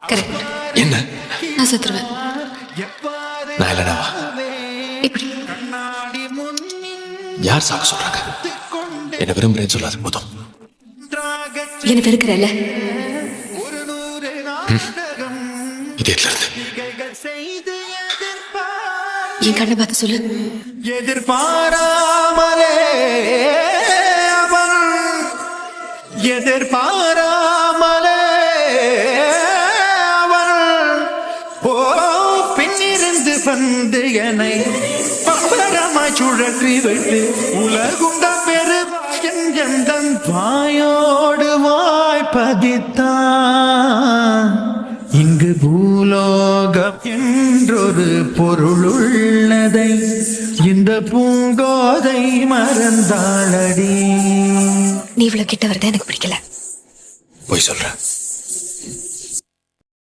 Correct. என்ன? நான் செத்துருவேன். நான் இல்லைனாவா? இப்படி யார் சாக்க சொல்றாங்க? என்ன விரும்புறேன்னு சொல்லாது போதும். என்ன வெறுக்கிறல்ல? இதயத்துல இருந்து என் கண்ணை பார்த்து சொல்லு. எதிர்பாராமலே அவன் எதிர்பாராமலே அவன் ஓ பின்னிருந்து வந்து என்னை பம்பரமாய் சுழற்றி விட்டு உலகுண்ட பெருவாயன் எந்தன் வாயோடு வாய்ப்பதித்தான். இங்கு பூலோகம் என்றொரு பொருளுள்ளதை இந்த பூங்கோதை மறந்தாளடி. நீ இவ்வளவு கிட்ட வரத எனக்கு பிடிக்கல. போய் சொல்றேன்.